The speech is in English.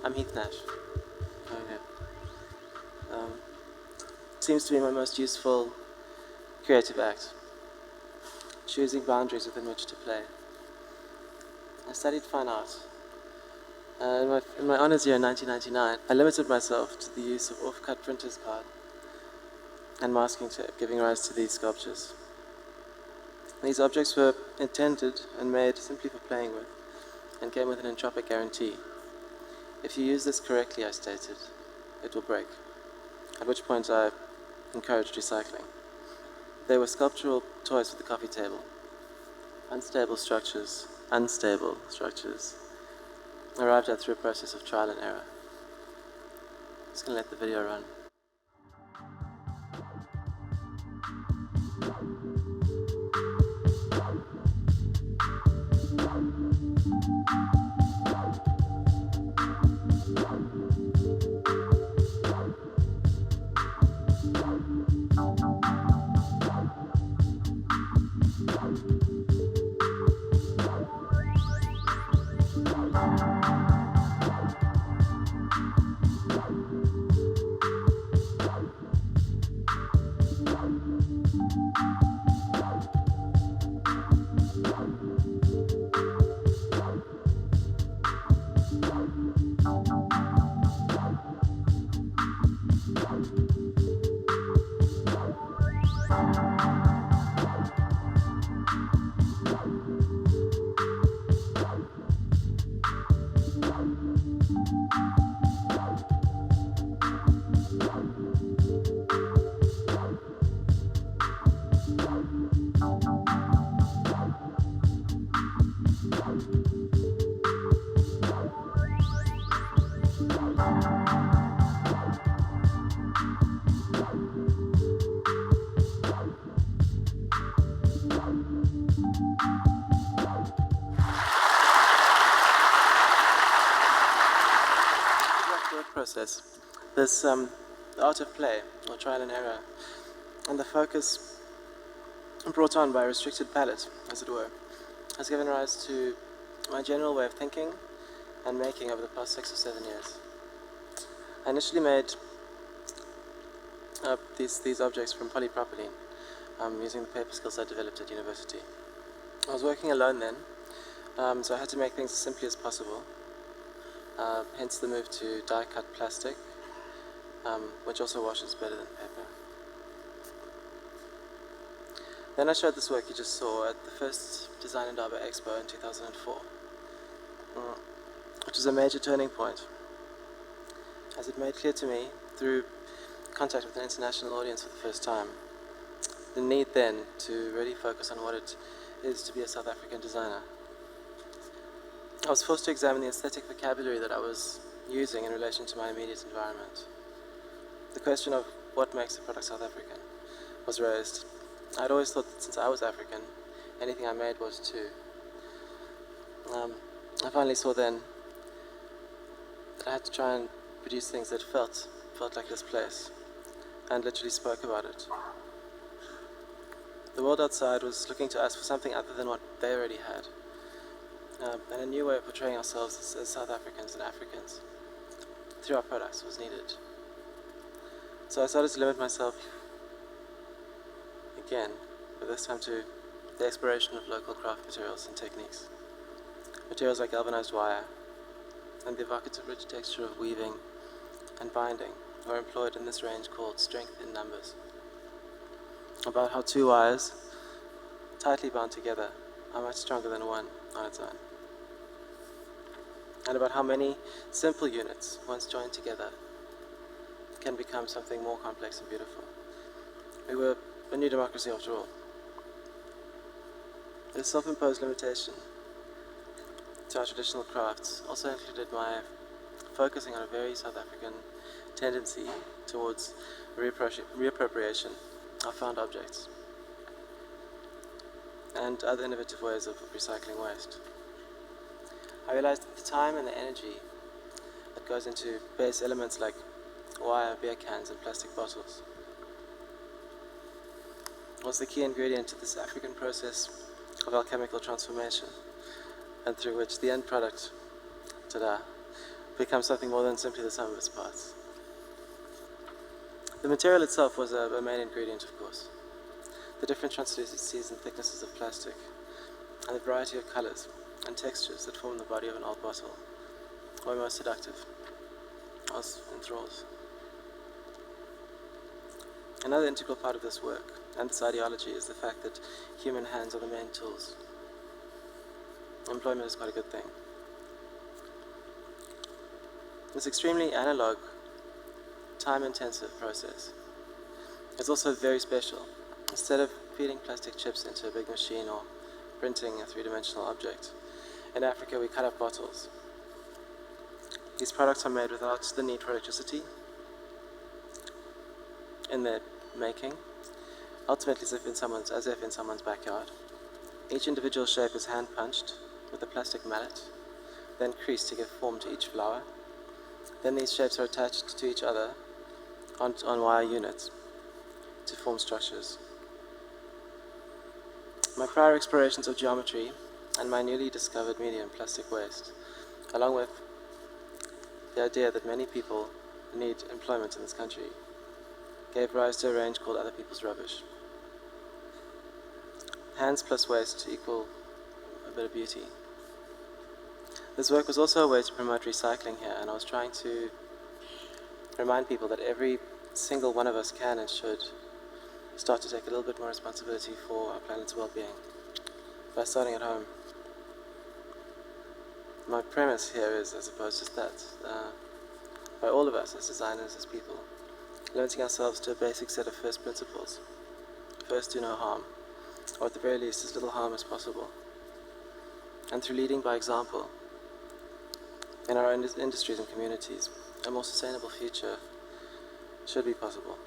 I'm Heath Nash. Okay. Um, Seems to be my most useful creative act, choosing boundaries within which to play. I studied fine art. In my honours year in 1999, I limited myself to the use of off-cut printer's card and masking tape, giving rise to these sculptures. These objects were intended and made simply for playing with, and came with an entropic guarantee. If you use this correctly, I stated, it will break, at which point I encouraged recycling. They were sculptural toys for the coffee table. Unstable structures, arrived at through a process of trial and error. Just gonna let the video run. Process. This the art of play, or trial and error, and the focus brought on by a restricted palette, as it were, has given rise to my general way of thinking and making over the past 6 or 7 years. I initially made these objects from polypropylene, using the paper skills I developed at university. I was working alone then, so I had to make things as simply as possible. Hence the move to die-cut plastic, which also washes better than paper. Then I showed this work you just saw at the first Design Indaba Expo in 2004, which was a major turning point, as it made clear to me, through contact with an international audience for the first time, the need then to really focus on what it is to be a South African designer. I was forced to examine the aesthetic vocabulary that I was using in relation to my immediate environment. The question of what makes a product South African was raised. I'd always thought that since I was African, anything I made was too. I finally saw then that I had to try and produce things that felt like this place, and literally spoke about it. The world outside was looking to us for something other than what they already had. And a new way of portraying ourselves as South Africans and Africans through our products was needed. So I started to limit myself again, but this time to the exploration of local craft materials and techniques. Materials like galvanized wire and the evocative rich texture of weaving and binding are employed in this range called strength in numbers, about how two wires, tightly bound together, are much stronger than one on its own, and about how many simple units, once joined together, can become something more complex and beautiful. We were a new democracy after all, This self-imposed limitation to our traditional crafts also included my focusing on a very South African tendency towards reappropriation of found objects and other innovative ways of recycling waste. I realized that the time and the energy that goes into base elements like wire, beer cans, and plastic bottles was the key ingredient to this African process of alchemical transformation, and through which the end product, ta-da, becomes something more than simply the sum of its parts. The material itself was a main ingredient, of course. The different translucencies and thicknesses of plastic, and the variety of colors and textures that form the body of an old bottle were most seductive. I was enthralled. Another integral part of this work and this ideology is the fact that human hands are the main tools. Employment is quite a good thing. This extremely analog, time-intensive process is also very special. Instead of feeding plastic chips into a big machine or printing a three-dimensional object, in Africa we cut up bottles. These products are made without the need for electricity in their making, ultimately as if in someone's backyard. Each individual shape is hand-punched with a plastic mallet, then creased to give form to each flower. Then these shapes are attached to each other on wire units to form structures. My prior explorations of geometry and my newly discovered medium, plastic waste, along with the idea that many people need employment in this country, gave rise to a range called Other People's Rubbish. Hands plus waste equal a bit of beauty. This work was also a way to promote recycling here, and I was trying to remind people that every single one of us can and should start to take a little bit more responsibility for our planet's well-being by starting at home. My premise here is, I suppose, just that by all of us as designers, as people, limiting ourselves to a basic set of first principles. First, do no harm, or at the very least, as little harm as possible. And through leading by example, in our industries and communities, a more sustainable future should be possible.